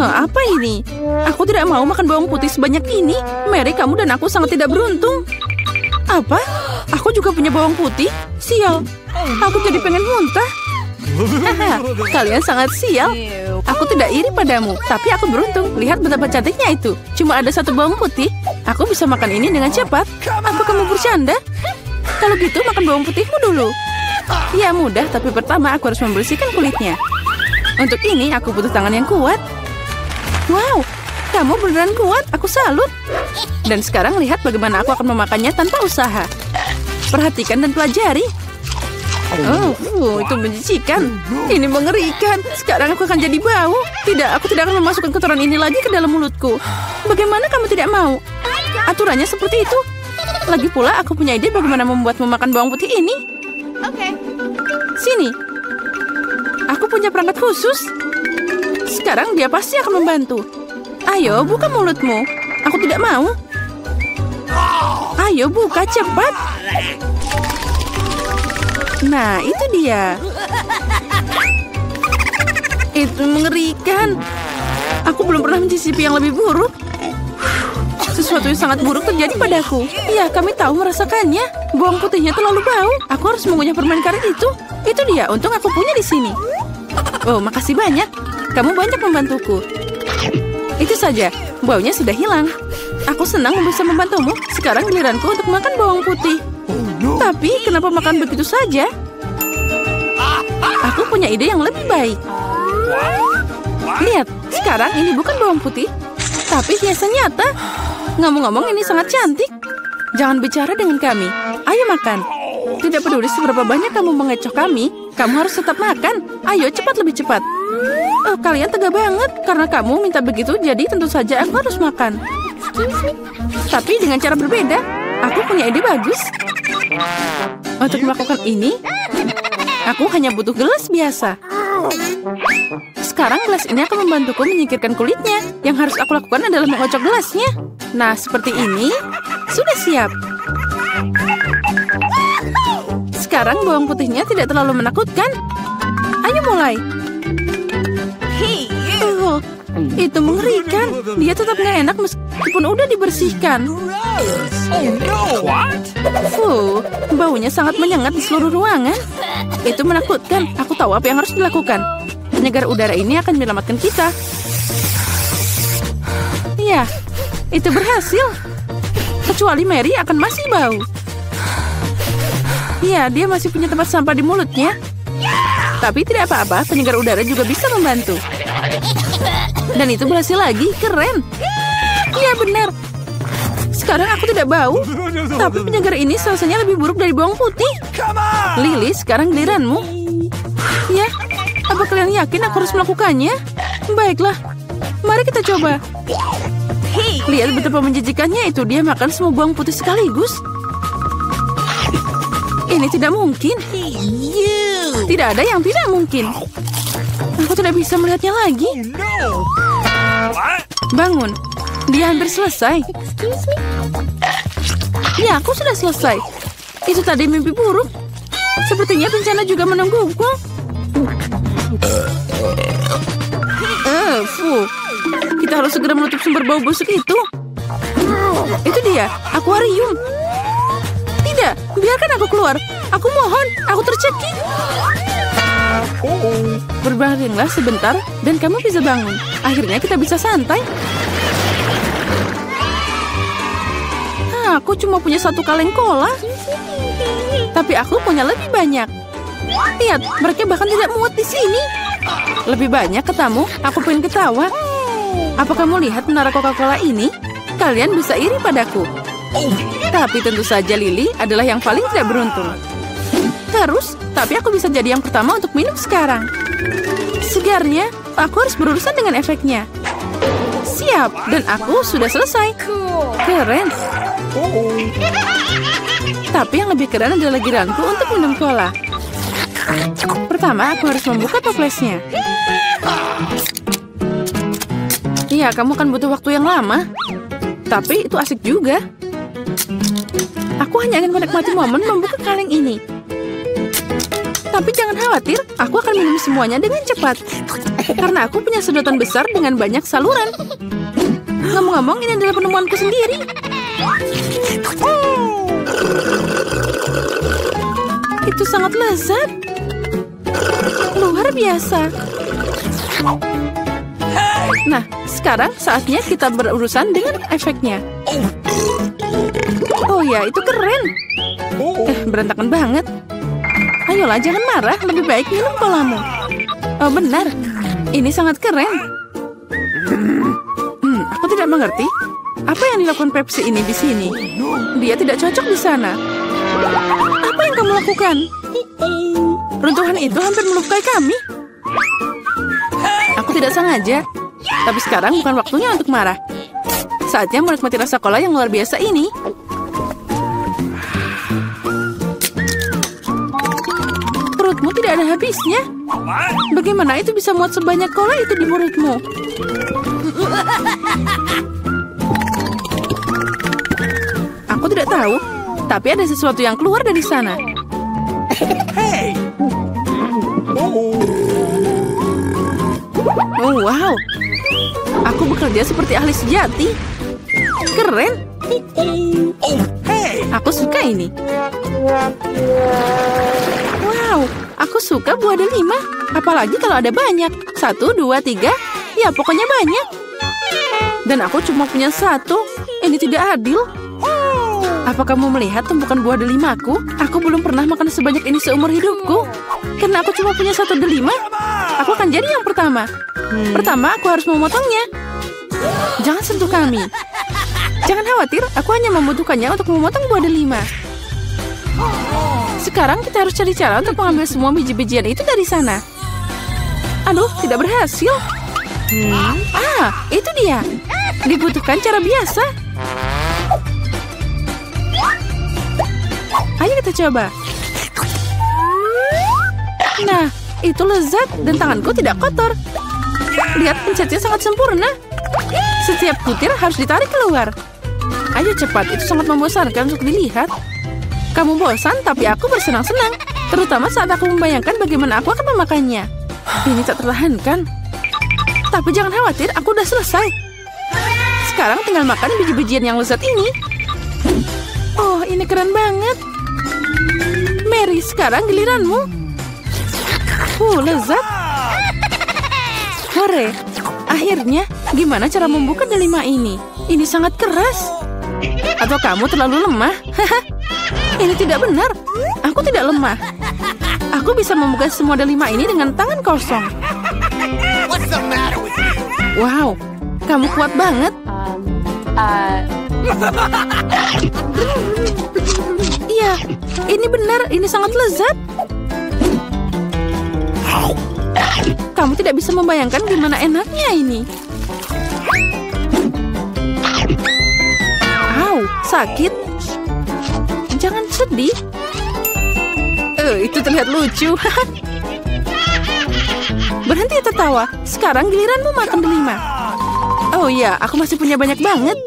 Apa ini? Aku tidak mau makan bawang putih sebanyak ini. Mary, kamu dan aku sangat tidak beruntung. Apa? Aku juga punya bawang putih? Sial. Aku jadi pengen muntah. Kalian sangat sial. Aku tidak iri padamu, tapi aku beruntung. Lihat betapa cantiknya itu. Cuma ada satu bawang putih. Aku bisa makan ini dengan cepat. Apa kamu bercanda? Kalau gitu, makan bawang putihmu dulu. Ya, mudah, tapi pertama aku harus membersihkan kulitnya. Untuk ini, aku butuh tangan yang kuat. Wow, kamu beneran kuat. Aku salut. Dan sekarang lihat bagaimana aku akan memakannya tanpa usaha. Perhatikan dan pelajari. Itu menjijikan. Ini mengerikan. Sekarang aku akan jadi bau. Tidak, aku tidak akan memasukkan kotoran ini lagi ke dalam mulutku. Bagaimana kamu tidak mau? Aturannya seperti itu. Lagi pula, aku punya ide bagaimana membuat memakan bawang putih ini. Sini. Aku punya perangkat khusus. Sekarang dia pasti akan membantu. Ayo, buka mulutmu. Aku tidak mau. Ayo, buka cepat. Nah, itu dia. Itu mengerikan. Aku belum pernah mencicipi yang lebih buruk. Sesuatu yang sangat buruk terjadi padaku. Ya, kami tahu merasakannya. Bawang putihnya terlalu bau. Aku harus mengunyah permen karet itu. Itu dia, untung aku punya di sini. Oh, makasih banyak. Kamu banyak membantuku. Itu saja, baunya sudah hilang. Aku senang bisa membantumu. Sekarang giliranku untuk makan bawang putih. Tapi, kenapa makan begitu saja? Aku punya ide yang lebih baik. Lihat, sekarang ini bukan bawang putih, tapi hiasan nyata. Ngomong-ngomong, ini sangat cantik. Jangan bicara dengan kami. Ayo makan. Tidak peduli seberapa banyak kamu mengecoh kami, kamu harus tetap makan. Ayo, cepat, lebih cepat. Oh, kalian tegak banget. Karena kamu minta begitu, jadi tentu saja aku harus makan. Tapi dengan cara berbeda. Aku punya ide bagus. Untuk melakukan ini, aku hanya butuh gelas biasa. Sekarang gelas ini akan membantuku menyingkirkan kulitnya. Yang harus aku lakukan adalah mengocok gelasnya. Nah, seperti ini. Sudah siap. Sekarang bawang putihnya tidak terlalu menakutkan. Ayo mulai. Itu mengerikan. Dia tetap nggak enak meskipun udah dibersihkan. Baunya sangat menyengat di seluruh ruangan. Itu menakutkan. Aku tahu apa yang harus dilakukan. Penyegar udara ini akan menyelamatkan kita. Ya, itu berhasil. Kecuali Mary akan masih bau. Ya, dia masih punya tempat sampah di mulutnya. Tapi tidak apa-apa, penyegar udara juga bisa membantu. Dan itu berhasil lagi, keren. Iya benar. Sekarang aku tidak bau. Tapi penyegar ini rasanya lebih buruk dari bawang putih. Lily, sekarang giliranmu. Ya, apa kalian yakin aku harus melakukannya? Baiklah, mari kita coba. Lihat betapa menjijikannya itu. Dia makan semua bawang putih sekaligus. Ini tidak mungkin. Tidak ada yang tidak mungkin. Aku tidak bisa melihatnya lagi. Bangun. Dia hampir selesai. Ya, aku sudah selesai. Itu tadi mimpi buruk. Sepertinya bencana juga menungguku. Kita harus segera menutup sumber bau busuk itu. Itu dia, akuarium. Tidak, biarkan aku keluar. Aku mohon, aku tercekik. Berbaringlah sebentar dan kamu bisa bangun. Akhirnya kita bisa santai. Aku cuma punya satu kaleng cola. Tapi aku punya lebih banyak. Lihat, mereka bahkan tidak muat di sini. Lebih banyak ketamu, aku pengen ketawa. Apa kamu lihat menara Coca-Cola ini? Kalian bisa iri padaku. Tapi tentu saja Lily adalah yang paling tidak beruntung. Terus, tapi aku bisa jadi yang pertama untuk minum sekarang. Segarnya, aku harus berurusan dengan efeknya. Siap, dan aku sudah selesai. Keren. Tapi yang lebih keren adalah giliranku untuk minum cola. Pertama, aku harus membuka toplesnya. Iya, kamu kan butuh waktu yang lama. Tapi itu asik juga. Aku hanya ingin menikmati momen membuka kaleng ini. Tapi jangan khawatir, aku akan minum semuanya dengan cepat. Karena aku punya sedotan besar dengan banyak saluran. Ngomong-ngomong, ini adalah penemuanku sendiri. Itu sangat lezat. Luar biasa. Nah, sekarang saatnya kita berurusan dengan efeknya. Oh ya, itu keren. Berantakan banget. Ayolah, jangan marah. Lebih baik minum kolamu. Oh, benar. Ini sangat keren. Aku tidak mengerti. Apa yang dilakukan Pepsi ini di sini? Dia tidak cocok di sana. Apa yang kamu lakukan? Runtuhan itu hampir melukai kami. Aku tidak sengaja. Tapi sekarang bukan waktunya untuk marah. Saatnya menikmati rasa cola yang luar biasa ini. Perutmu tidak ada habisnya. Bagaimana itu bisa muat sebanyak cola itu di mulutmu? Aku tidak tahu, tapi ada sesuatu yang keluar dari sana. Oh, wow. Aku bekerja seperti ahli sejati. Keren. Aku suka ini. Wow, aku suka buah delima. Apalagi kalau ada banyak. 1, 2, 3. Ya, pokoknya banyak. Dan aku cuma punya 1. Ini tidak adil. Apa kamu melihat tumpukan buah delimaku? Aku belum pernah makan sebanyak ini seumur hidupku. Karena aku cuma punya 1 delima, aku akan jadi yang pertama. Pertama, aku harus memotongnya. Jangan sentuh kami. Jangan khawatir, aku hanya membutuhkannya untuk memotong buah delima. Sekarang kita harus cari cara untuk mengambil semua biji-bijian itu dari sana. Aduh, tidak berhasil. Itu dia. Dibutuhkan cara biasa. Ayo kita coba. Nah, itu lezat dan tanganku tidak kotor. Lihat, pencetnya sangat sempurna. Setiap butir harus ditarik keluar. Ayo cepat, itu sangat membosankan untuk dilihat. Kamu bosan, tapi aku bersenang-senang. Terutama saat aku membayangkan bagaimana aku akan memakannya. Ini tak tertahankan. Tapi jangan khawatir, aku udah selesai. Sekarang tinggal makan biji-bijian yang lezat ini. Oh, ini keren banget. Mary, sekarang giliranmu. Lezat. Hore. Akhirnya, gimana cara membuka delima ini? Ini sangat keras. Atau kamu terlalu lemah? Ini tidak benar. Aku tidak lemah. Aku bisa membuka semua delima ini dengan tangan kosong. Wow, kamu kuat banget. Iya, ini benar. Ini sangat lezat. Kamu tidak bisa membayangkan gimana enaknya ini. Sakit. Jangan sedih. Itu terlihat lucu. Berhenti tertawa. Sekarang giliranmu makan delima. Oh iya, aku masih punya banyak banget.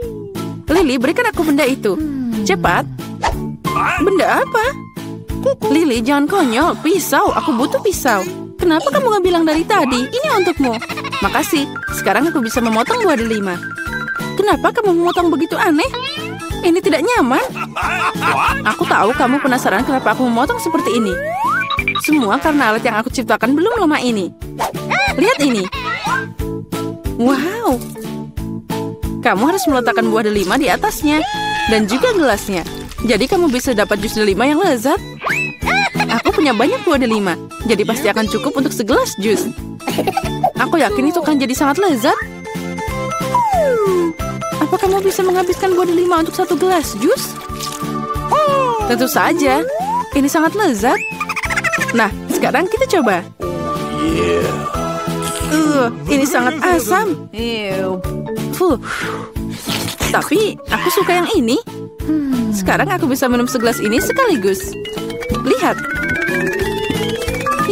Lily, berikan aku benda itu. Cepat. Benda apa? Lily, jangan konyol. Pisau, aku butuh pisau. Kenapa kamu gak bilang dari tadi? Ini untukmu. Makasih. Sekarang aku bisa memotong buah delima. Kenapa kamu memotong begitu aneh? Ini tidak nyaman. Aku tahu kamu penasaran kenapa aku memotong seperti ini. Semua karena alat yang aku ciptakan belum lama ini. Lihat ini. Wow. Kamu harus meletakkan buah delima di atasnya. Dan juga gelasnya. Jadi kamu bisa dapat jus delima yang lezat. Aku punya banyak buah delima. Jadi pasti akan cukup untuk segelas jus. Aku yakin itu akan jadi sangat lezat. Apa kamu bisa menghabiskan buah delima untuk 1 gelas jus? Tentu saja. Ini sangat lezat. Nah, sekarang kita coba. Ini sangat asam. Tapi aku suka yang ini. Sekarang aku bisa minum segelas ini sekaligus. Lihat.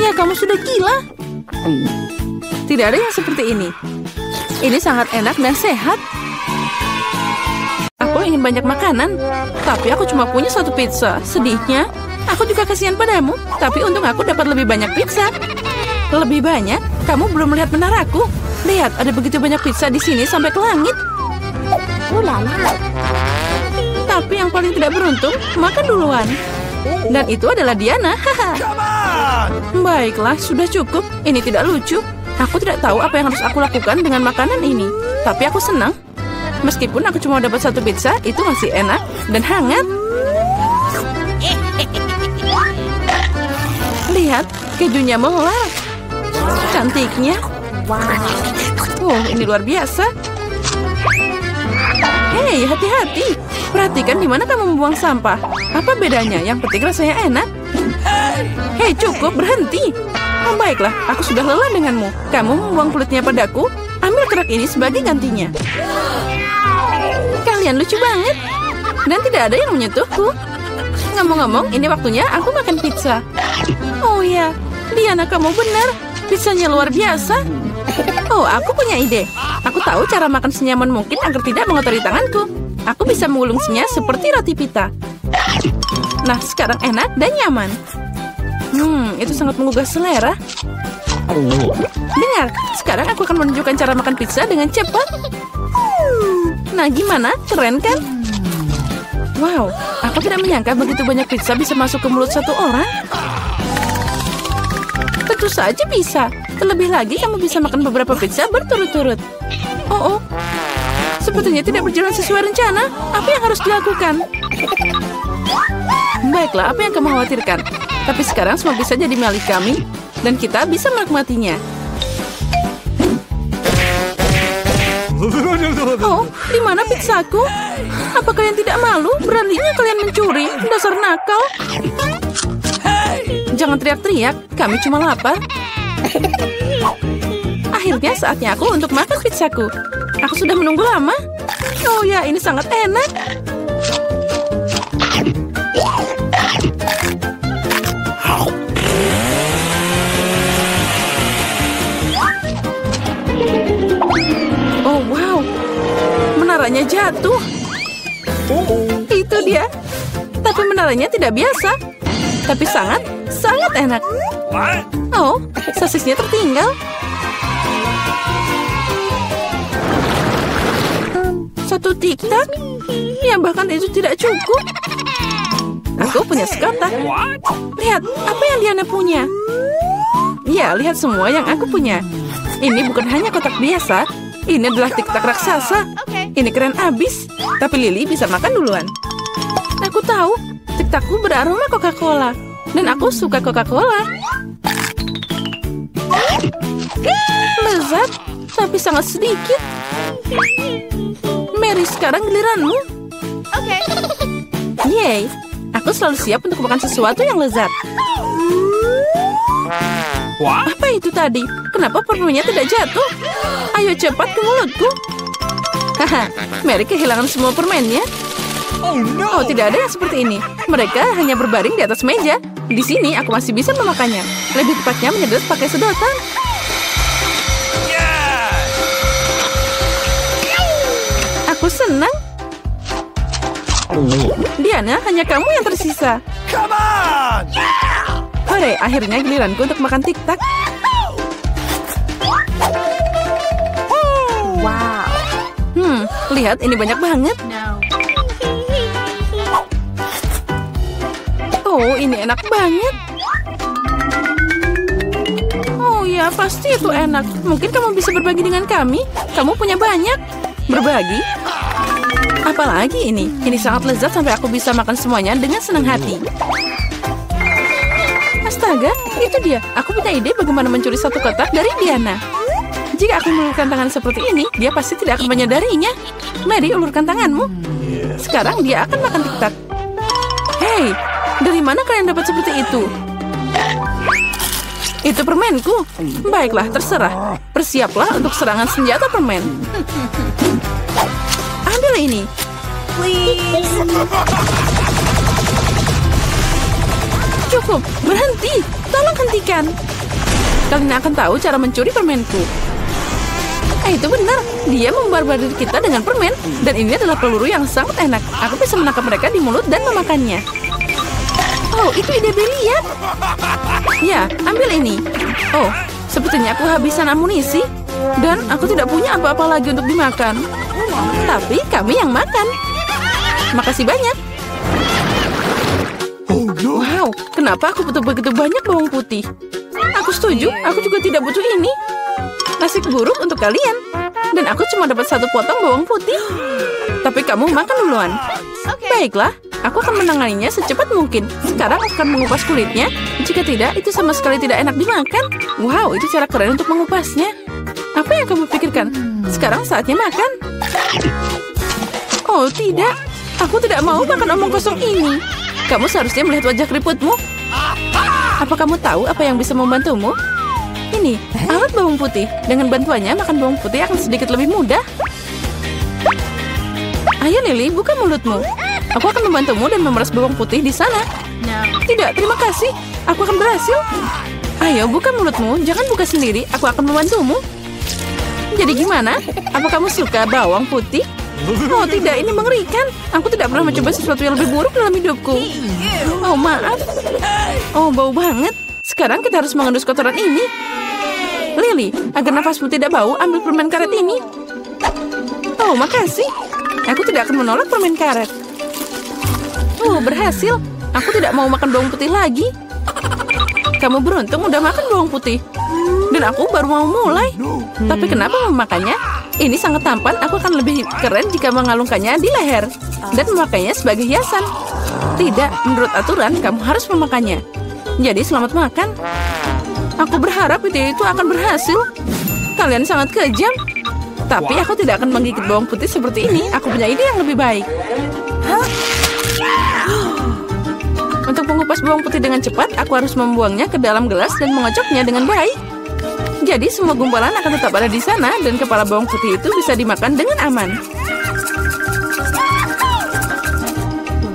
Ya, kamu sudah gila. Tidak ada yang seperti ini. Ini sangat enak dan sehat. Aku ingin banyak makanan, tapi aku cuma punya 1 pizza. Sedihnya, aku juga kasihan padamu. Tapi untung aku dapat lebih banyak pizza. Lebih banyak? Kamu belum melihat menaraku? Lihat, ada begitu banyak pizza di sini sampai ke langit. Tapi yang paling tidak beruntung, makan duluan. Dan itu adalah Diana. Baiklah, sudah cukup. Ini tidak lucu. Aku tidak tahu apa yang harus aku lakukan dengan makanan ini. Tapi aku senang. Meskipun aku cuma dapat satu pizza, itu masih enak dan hangat. Lihat, kejunya melar. Cantiknya. Oh, ini luar biasa. Hei, hati-hati. Perhatikan di mana kamu membuang sampah. Apa bedanya? Yang penting rasanya enak. Hei, cukup, berhenti. Oh, baiklah, aku sudah lelah denganmu. Kamu membuang kulitnya padaku. Ambil kerak ini sebagai gantinya. Kalian lucu banget. Dan tidak ada yang menyentuhku. Ngomong-ngomong, ini waktunya aku makan pizza. Oh ya, Diana, kamu benar. Pizzanya luar biasa. Oh, aku punya ide. Aku tahu cara makan senyaman mungkin agar tidak mengotori tanganku. Aku bisa mengulungnya seperti roti pita. Nah, sekarang enak dan nyaman. Itu sangat menggugah selera. Dengar, sekarang aku akan menunjukkan cara makan pizza dengan cepat. Nah, gimana? Keren kan? Wow, aku tidak menyangka begitu banyak pizza bisa masuk ke mulut satu orang. Tentu saja bisa. Terlebih lagi, kamu bisa makan beberapa pizza berturut-turut. Oh, sepertinya tidak berjalan sesuai rencana. Apa yang harus dilakukan? Baiklah, apa yang kamu khawatirkan? Tapi sekarang semua bisa jadi milik kami, dan kita bisa menikmatinya. Oh, di mana pizzaku? Apa kalian tidak malu? Beraninya kalian mencuri? Dasar nakal. Jangan teriak-teriak, kami cuma lapar. Akhirnya saatnya aku untuk makan pizzaku. Aku sudah menunggu lama. Oh ya, ini sangat enak. Oh wow, menaranya jatuh. Itu dia. Tapi menaranya tidak biasa. Tapi sangat enak. Oh, sosisnya tertinggal. Satu tiktak? Ya, bahkan itu tidak cukup. Aku punya sekotak. Lihat, apa yang Diana punya? Ya, lihat semua yang aku punya. Ini bukan hanya kotak biasa. Ini adalah tiktak raksasa. Ini keren abis. Tapi Lily bisa makan duluan. Aku tahu, tiktakku beraroma Coca-Cola. Dan aku suka Coca-Cola. Lezat, tapi sangat sedikit. Mary, sekarang giliranmu. Yeay, aku selalu siap untuk makan sesuatu yang lezat. Apa itu tadi? Kenapa permennya tidak jatuh? Ayo cepat ke mulutku. Haha, Mary kehilangan semua permennya. Oh, tidak ada yang seperti ini. Mereka hanya berbaring di atas meja. Di sini aku masih bisa memakannya. Lebih tepatnya menyedot pakai sedotan. Aku senang. Diana, hanya kamu yang tersisa. Hore, akhirnya giliranku untuk makan tiktak. Wow. Lihat, ini banyak banget. Oh, ini enak banget. Oh ya, pasti itu enak. Mungkin kamu bisa berbagi dengan kami. Kamu punya banyak. Berbagi? Apalagi ini? Ini sangat lezat sampai aku bisa makan semuanya dengan senang hati. Astaga, itu dia. Aku punya ide bagaimana mencuri satu kotak dari Diana. Jika aku mengulurkan tangan seperti ini, dia pasti tidak akan menyadarinya. Mary, ulurkan tanganmu. Sekarang dia akan makan tiktak. Hei, dari mana kalian dapat seperti itu? Itu permenku. Baiklah, terserah. Bersiaplah untuk serangan senjata permen. Ambil ini. Please. Cukup, berhenti. Tolong hentikan. Kalian akan tahu cara mencuri permenku. Itu benar. Dia membarbadir kita dengan permen. Dan ini adalah peluru yang sangat enak. Aku bisa menangkap mereka di mulut dan memakannya. Oh, itu ide Belia. Ya, ambil ini. Oh, Sepertinya aku habisan amunisi. Dan aku tidak punya apa-apa lagi untuk dimakan. Tapi kami yang makan. Makasih banyak. Wow, kenapa aku butuh begitu banyak bawang putih? Aku setuju, aku juga tidak butuh ini. Nasib buruk untuk kalian. Dan aku cuma dapat 1 potong bawang putih. Tapi kamu makan duluan. Baiklah, aku akan menanganinya secepat mungkin. Sekarang aku akan mengupas kulitnya. Jika tidak, itu sama sekali tidak enak dimakan. Wow, itu cara keren untuk mengupasnya. Apa yang kamu pikirkan? Sekarang saatnya makan. Oh tidak, aku tidak mau makan omong kosong ini. Kamu seharusnya melihat wajah keriputmu. Apa kamu tahu apa yang bisa membantumu? Ini, alat bawang putih. Dengan bantuannya, makan bawang putih akan sedikit lebih mudah. Ayo Lily, buka mulutmu. Aku akan membantumu dan memeras bawang putih di sana. Tidak, terima kasih. Aku akan berhasil. Ayo, buka mulutmu. Jangan buka sendiri. Aku akan membantumu. Jadi gimana? Apa kamu suka bawang putih? Oh tidak, ini mengerikan. Aku tidak pernah mencoba sesuatu yang lebih buruk dalam hidupku. Oh maaf. Oh bau banget. Sekarang kita harus mengendus kotoran ini. Lily, agar nafasmu tidak bau, ambil permen karet ini. Oh makasih. Aku tidak akan menolak permen karet. Oh berhasil. Aku tidak mau makan bawang putih lagi. Kamu beruntung udah makan bawang putih. Dan aku baru mau mulai. Tapi kenapa memakannya? Ini sangat tampan, aku akan lebih keren jika mengalungkannya di leher. Dan memakainya sebagai hiasan. Tidak, menurut aturan kamu harus memakannya. Jadi selamat makan. Aku berharap ide itu akan berhasil. Kalian sangat kejam. Tapi aku tidak akan menggigit bawang putih seperti ini. Aku punya ide yang lebih baik. Untuk mengupas bawang putih dengan cepat, aku harus membuangnya ke dalam gelas dan mengocoknya dengan baik. Jadi semua gumpalan akan tetap ada di sana dan kepala bawang putih itu bisa dimakan dengan aman.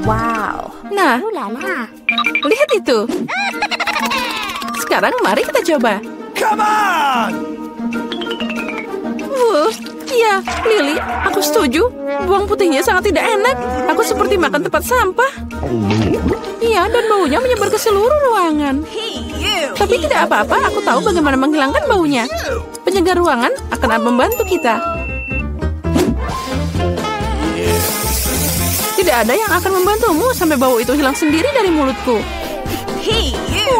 Wow. Nah, lihat itu. Sekarang mari kita coba. Come on! Iya, Lily, aku setuju. Bawang putihnya sangat tidak enak. Aku seperti makan tempat sampah. Iya, dan baunya menyebar ke seluruh ruangan. Tapi tidak apa-apa, aku tahu bagaimana menghilangkan baunya. Penyegar ruangan akan membantu kita. Tidak ada yang akan membantumu sampai bau itu hilang sendiri dari mulutku.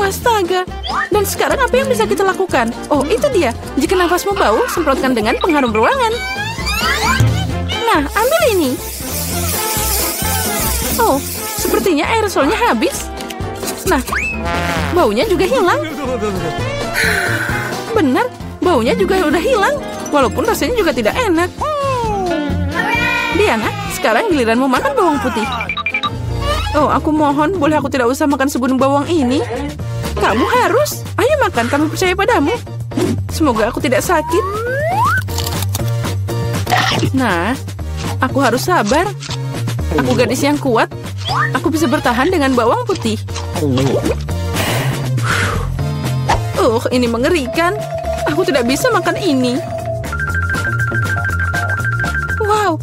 Astaga. Dan sekarang apa yang bisa kita lakukan? Oh, itu dia. Jika nafasmu bau, semprotkan dengan pengharum ruangan. Nah, ambil ini. Oh, sepertinya aerosolnya habis. Nah, baunya juga hilang. Benar, baunya juga udah hilang. Walaupun rasanya juga tidak enak. Diana, sekarang giliranmu makan bawang putih. Oh, aku mohon, boleh aku tidak usah makan segunung bawang ini? Kamu harus. Ayo makan, kami percaya padamu. Semoga aku tidak sakit. Nah, aku harus sabar. Aku gadis yang kuat. Aku bisa bertahan dengan bawang putih. Ini mengerikan. Aku tidak bisa makan ini. Wow,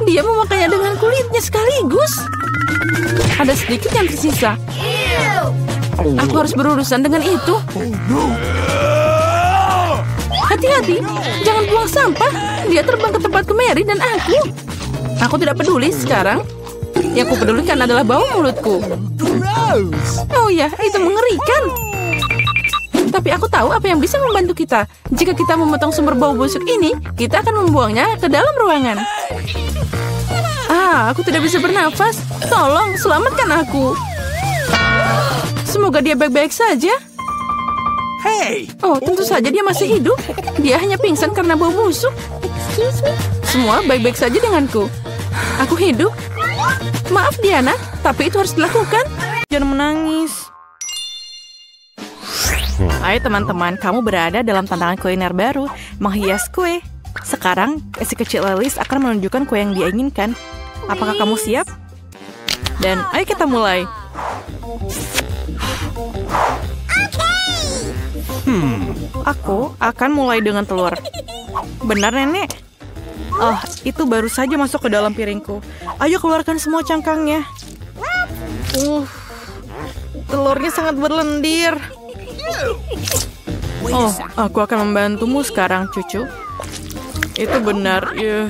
dia memakainya dengan kulitnya sekaligus. Ada sedikit yang tersisa. Aku harus berurusan dengan itu. Hati-hati, jangan buang sampah. Dia terbang ke tempatku Mary dan aku. Aku tidak peduli sekarang. Yang aku pedulikan adalah bau mulutku. Oh ya, itu mengerikan. Tapi aku tahu apa yang bisa membantu kita. Jika kita memotong sumber bau busuk ini, kita akan membuangnya ke dalam ruangan. Aku tidak bisa bernafas. Tolong, selamatkan aku. Semoga dia baik-baik saja. Hey! Oh, tentu saja dia masih hidup. Dia hanya pingsan karena bau busuk. Semua baik-baik saja denganku. Aku hidup. Maaf Diana, tapi itu harus dilakukan. Jangan menangis. Ayo teman-teman, kamu berada dalam tantangan kuliner baru, menghias kue. Sekarang, si kecil Lilis akan menunjukkan kue yang dia inginkan. Apakah kamu siap? Dan ayo kita mulai. Aku akan mulai dengan telur. Benar, Nenek? Oh, itu baru saja masuk ke dalam piringku. Ayo keluarkan semua cangkangnya. Telurnya sangat berlendir. Oh, aku akan membantumu sekarang, cucu. Itu benar, ya.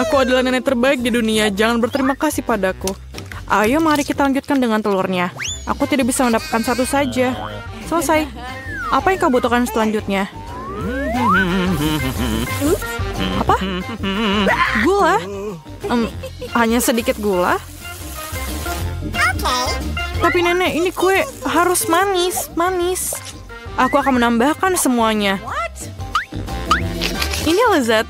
Aku adalah nenek terbaik di dunia. Jangan berterima kasih padaku. Ayo, mari kita lanjutkan dengan telurnya. Aku tidak bisa mendapatkan satu saja. Selesai. Apa yang kau butuhkan selanjutnya? Apa? Gula? Hanya sedikit gula? Tapi nenek, ini kue harus manis. Aku akan menambahkan semuanya. Ini lezat.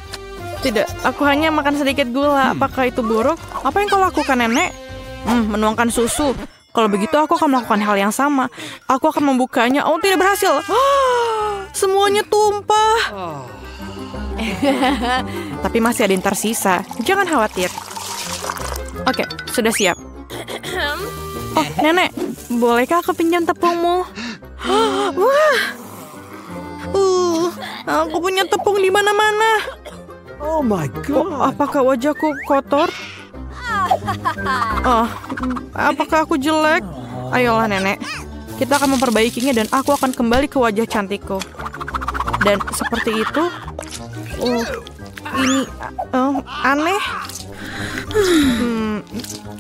Tidak, aku hanya makan sedikit gula. Apakah itu buruk? Apa yang kau lakukan, nenek? Menuangkan susu. Kalau begitu aku akan melakukan hal yang sama. Aku akan membukanya. Oh, tidak berhasil. Semuanya tumpah. Tapi masih ada yang tersisa. Jangan khawatir. Oke, sudah siap. Oh, nenek, bolehkah aku pinjam tepungmu? Wah, aku punya tepung di mana-mana. Oh my God. Apakah wajahku kotor? Apakah aku jelek? Ayolah nenek, kita akan memperbaikinya dan aku akan kembali ke wajah cantikku. Dan seperti itu. Ini aneh.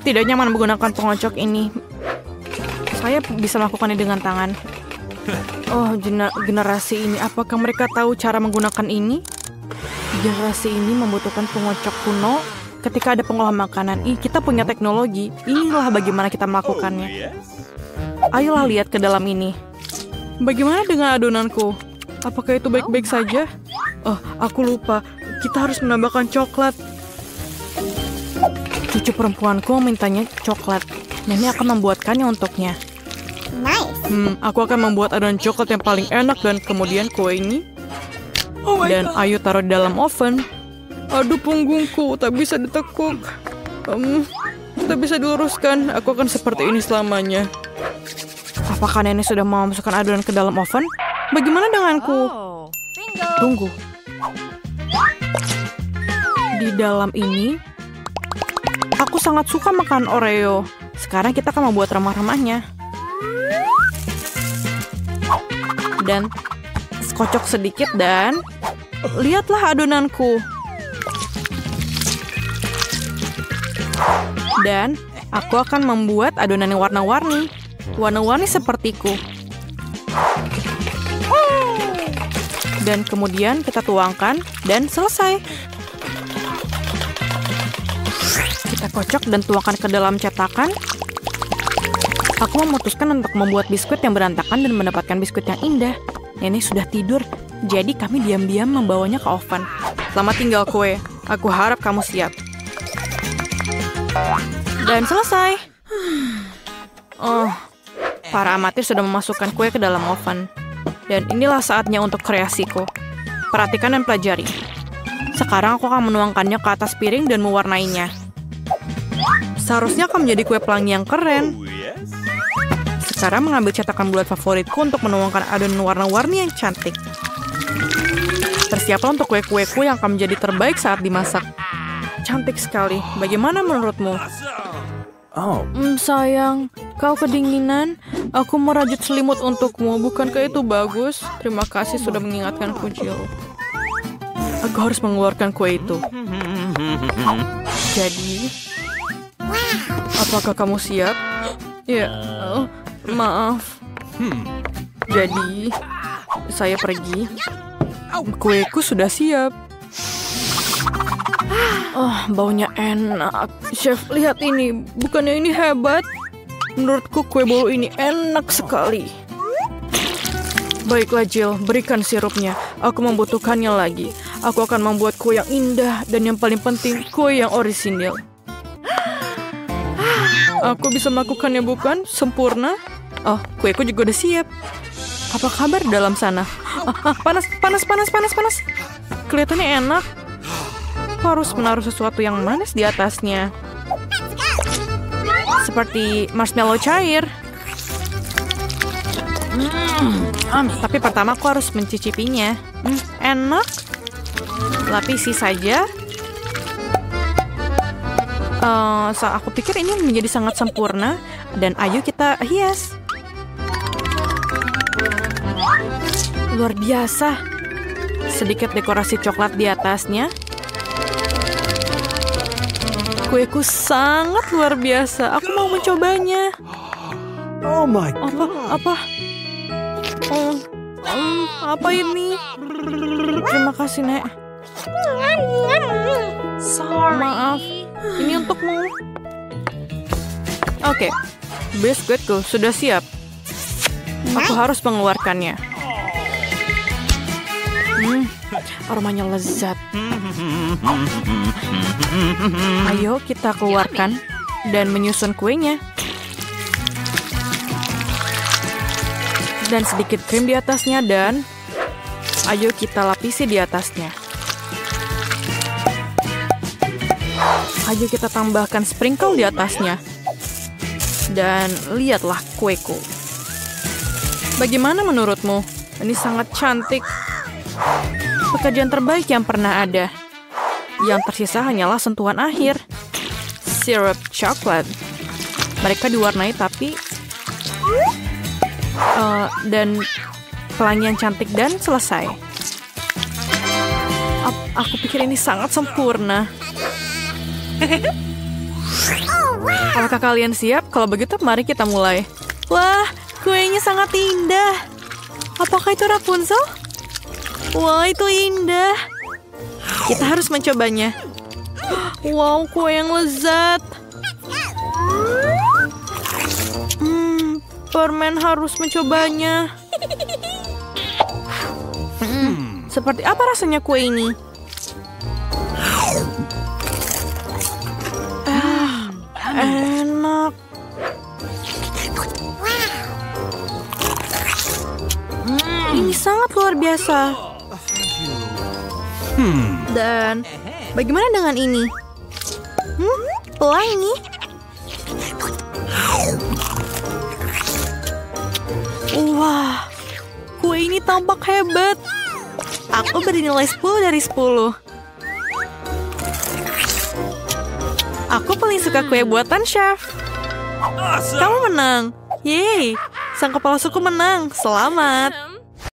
Tidak nyaman menggunakan pengocok ini. Saya bisa melakukannya dengan tangan. Oh, generasi ini, apakah mereka tahu cara menggunakan ini? Generasi ini membutuhkan pengocok kuno ketika ada pengolahan makanan. Kita punya teknologi. Inilah bagaimana kita melakukannya. Ayolah lihat ke dalam ini. Bagaimana dengan adonanku? Apakah itu baik-baik saja? Oh, aku lupa. Kita harus menambahkan coklat. Cucu perempuanku mintanya coklat. Nenek akan membuatkannya untuknya. Nice. Aku akan membuat adonan coklat yang paling enak dan kemudian kue ini. Dan ayo taruh di dalam oven. Aduh, punggungku tak bisa ditekuk. Tak bisa diluruskan. Aku akan seperti ini selamanya. Apakah nenek sudah mau masukkan adonan ke dalam oven? Bagaimana denganku? Tunggu. Di dalam ini, aku sangat suka makan Oreo. Sekarang kita akan membuat remah-remahnya. Dan kocok sedikit dan lihatlah adonanku. Dan aku akan membuat adonan yang warna-warni. Warna-warni sepertiku. Dan kemudian kita tuangkan dan selesai. Kita kocok dan tuangkan ke dalam cetakan. Aku memutuskan untuk membuat biskuit yang berantakan dan mendapatkan biskuit yang indah. Nenek sudah tidur, jadi kami diam-diam membawanya ke oven. Selamat tinggal kue. Aku harap kamu siap. Dan selesai. Oh, para amatir sudah memasukkan kue ke dalam oven. Dan inilah saatnya untuk kreasiku. Perhatikan dan pelajari. Sekarang aku akan menuangkannya ke atas piring dan mewarnainya. Seharusnya akan menjadi kue pelangi yang keren. Sekarang mengambil cetakan bulat favoritku untuk menuangkan adonan warna-warni yang cantik. Persiaplah untuk kue-kueku yang akan menjadi terbaik saat dimasak. Cantik sekali. Bagaimana menurutmu? Sayang, kau kedinginan. Aku merajut selimut untukmu. Bukankah itu bagus? Terima kasih sudah mengingatkanku, Jill. Aku harus mengeluarkan kue itu. Jadi, apakah kamu siap? Ya, maaf. Jadi, saya pergi. Kueku sudah siap. Oh, baunya enak. Chef, lihat ini. Bukannya ini hebat? Menurutku kue bolu ini enak sekali. Baiklah, Jill. Berikan sirupnya. Aku membutuhkannya lagi. Aku akan membuat kue yang indah. Dan yang paling penting, kue yang orisinil. Aku bisa melakukannya, bukan? Sempurna. Oh, kueku juga udah siap. Apa kabar dalam sana? Panas. Kelihatannya enak. Aku harus menaruh sesuatu yang manis di atasnya. Seperti marshmallow cair. Tapi pertama aku harus mencicipinya. Enak. Lapisi saja. Aku pikir ini menjadi sangat sempurna. Dan ayo kita hias. Luar biasa. Sedikit dekorasi coklat di atasnya. Kueku sangat luar biasa. Aku mau mencobanya. Oh my God. Apa? Apa ini? Terima kasih, Nek. Maaf, ini untukmu. Oke, biskuitku sudah siap. Aku harus mengeluarkannya. Aromanya lezat. Ayo kita keluarkan dan menyusun kuenya. Dan sedikit krim di atasnya dan ayo kita lapisi di atasnya. Ayo kita tambahkan sprinkle di atasnya. Dan lihatlah kueku. Bagaimana menurutmu? Ini sangat cantik. Pekerjaan terbaik yang pernah ada. Yang tersisa hanyalah sentuhan akhir. Sirup coklat. Mereka diwarnai tapi dan pelangi yang cantik dan selesai. Aku pikir ini sangat sempurna. Apakah kalian siap? Kalau begitu mari kita mulai. Wah, kuenya sangat indah. Apakah itu Rapunzel? Wah, itu indah. Kita harus mencobanya. Wow, kue yang lezat. Permen harus mencobanya. Seperti apa rasanya kue ini? Enak. Ini sangat luar biasa. Dan bagaimana dengan ini? Pelangi. Wah, kue ini tampak hebat. Aku beri nilai 10 dari 10. Aku paling suka kue buatan chef. Kamu menang. Yeay, sang kepala suku menang. Selamat.